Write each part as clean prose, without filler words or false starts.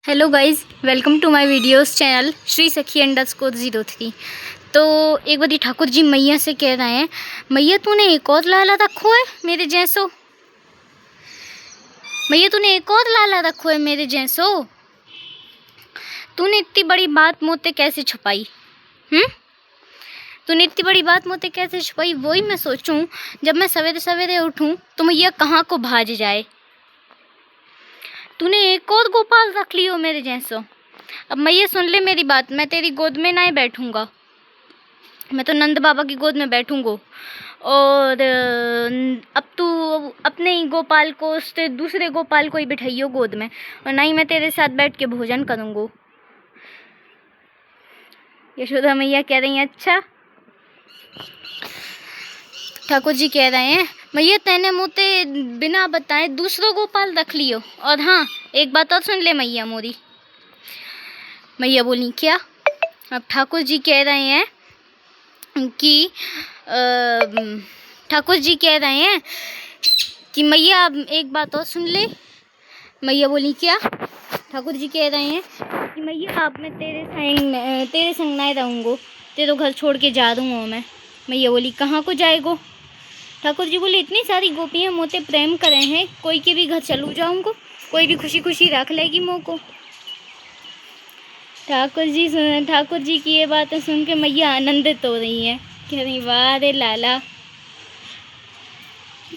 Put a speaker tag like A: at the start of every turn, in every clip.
A: Hello guys, welcome to my videos channel Shri Sakhi _03। तो एक बारी ठाकुर जी मैया से कह रहे हैं, मैया तूने एक और लाला रखो है मेरे जैसो, मैया तूने एक और लाला रखो है मेरे जैसो, तूने इतनी बड़ी बात मुझसे कैसे छुपाई? तूने इतनी बड़ी बात मुझसे कैसे छुपाई? वही मैं सोचूं, जब मैं सवेरे सवेरे उठूं तो मैया कहाँ को भाज जाए। तूने एक और गोपाल रख लियो मेरे जैसो। अब मैया सुन ले मेरी बात, मैं तेरी गोद में ना बैठूंगा, मैं तो नंद बाबा की गोद में बैठूंगा। और अब तू अपने ही गोपाल को उससे दूसरे गोपाल को ही बिठाइयो गोद में, और ना ही मैं तेरे साथ बैठ के भोजन करूँगा। यशोदा मैया कह रही हैं, अच्छा। ठाकुर जी कह रहे हैं, मैया तैने मुझे बिना बताए दूसरा गोपाल रख लियो। और हाँ, एक बात और सुन ले मैया मोरी। मैया बोली, क्या? अब ठाकुर जी कह रहे हैं कि ठाकुर जी कह रहे हैं कि मैया अब एक बात और सुन ले। मैया बोली, क्या? ठाकुर जी कह रहे हैं कि मैया अब मैं तेरे संग नहीं रहूँगो, तेरे घर छोड़ के जा दूँगा मैं। मैया बोली, कहाँ को जाएगो? ठाकुर जी बोले, इतनी सारी गोपियाँ मोते प्रेम करे हैं, कोई के भी घर चलू जाऊँगो, कोई भी खुशी खुशी रख लेगी मों को। ठाकुर जी की ये बातें सुन के मैया आनंदित हो रही हैं, कह रही, वाह रे लाला।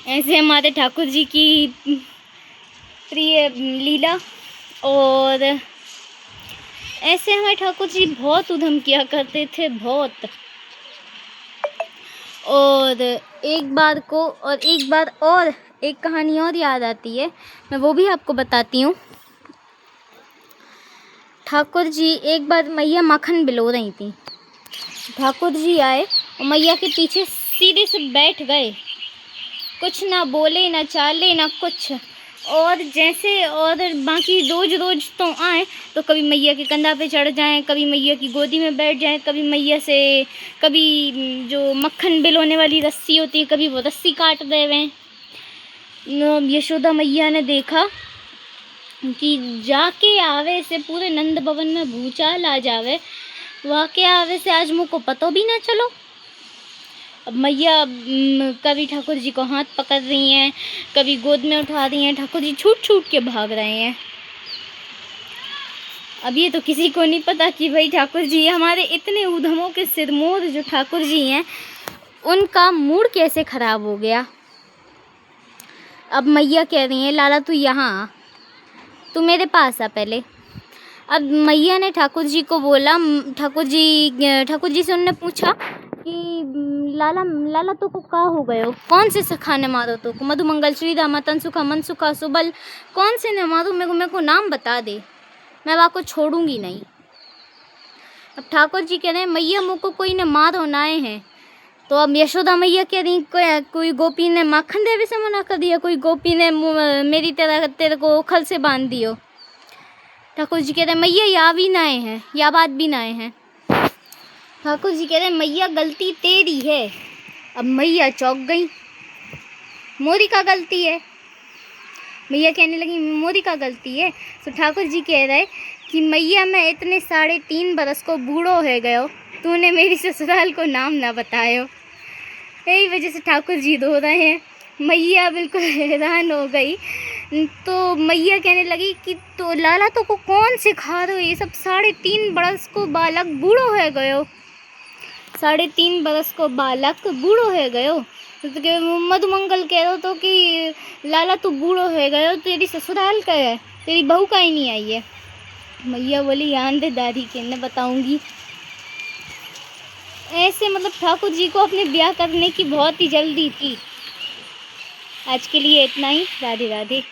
A: ऐसे हमारे ठाकुर जी की प्रिय लीला। और ऐसे हमारे ठाकुर जी बहुत उधम किया करते थे, बहुत। और एक बार और एक कहानी और याद आती है, मैं वो भी आपको बताती हूँ। ठाकुर जी एक बार मैया माखन बिलो रही थी, ठाकुर जी आए और मैया के पीछे सीधे से बैठ गए, कुछ ना बोले ना चाले ना कुछ। और बाकी रोज रोज तो आए तो कभी मैया के कंधा पे चढ़ जाएं, कभी मैया की गोदी में बैठ जाएं, कभी जो मक्खन बिलोने वाली रस्सी होती है, कभी वो रस्सी काट देवें। यशोदा मैया ने देखा कि जाके आवे से पूरे नंद भवन में भूचाल आ जावे, वाके आवे से आज मुझको पतो भी ना चलो। अब मैया कभी ठाकुर जी को हाथ पकड़ रही हैं, कभी गोद में उठा रही हैं, ठाकुर जी छूट छूट के भाग रहे हैं। अब ये तो किसी को नहीं पता कि भाई ठाकुर जी, हमारे इतने उधमों के सिरमौर जो ठाकुर जी हैं, उनका मूड कैसे खराब हो गया। अब मैया कह रही हैं, लाला तू यहाँ आ, तू मेरे पास आ पहले। अब मैया ने ठाकुर जी को बोला, ठाकुर जी से उन्होंने पूछा कि लाला तो को का हो गयो, कौन से सखा ने मारो तो को? मधुमंगल, श्रीदामा, तनसुखा, मनसुखा, सुबल, कौन से ने मारो? मेरे को नाम बता दे, मैं वहाँ को छोड़ूंगी नहीं। अब ठाकुर जी कह रहे हैं, मैया मुझको कोई ने मारो नाए हैं। तो अब यशोदा मैया कह रही, कोई गोपी ने माखन देवे से मना कर दिया, कोई गोपी ने मेरी तरह तेरे को खल से बांध दियो। ठाकुर जी कह रहे हैं, मैया या भी नाए हैं, या बात भी नाए हैं। ठाकुर जी कह रहे हैं, मैया गलती तेरी है। अब मैया चौंक गई, मोरी का गलती है। मैया कहने लगी, मोरी का गलती है? तो ठाकुर जी कह रहे कि मैया मैं इतने 3.5 बरस को बूढ़ो हो गयो, तूने मेरी ससुराल को नाम ना बतायो। यही वजह से ठाकुर जी रो रहे हैं। मैया बिल्कुल हैरान हो गई। तो मैया कहने लगी कि तो लाला तो को कौन सिखा रहे हो ये सब? 3.5 बरस को बालक बूढ़ो हो गयो, 3.5 बरस को बालक बूढ़ो हो गयो। तो मधुमंगल कह रहे हो तो कि लाला तू बूढ़ो हो गयो, तेरी ससुराल का है, तेरी बहू का ही नहीं आई है। मैया बोली, आंधे दादी के न बताऊंगी। ऐसे मतलब ठाकुर जी को अपने ब्याह करने की बहुत ही जल्दी थी। आज के लिए इतना ही। राधे राधे।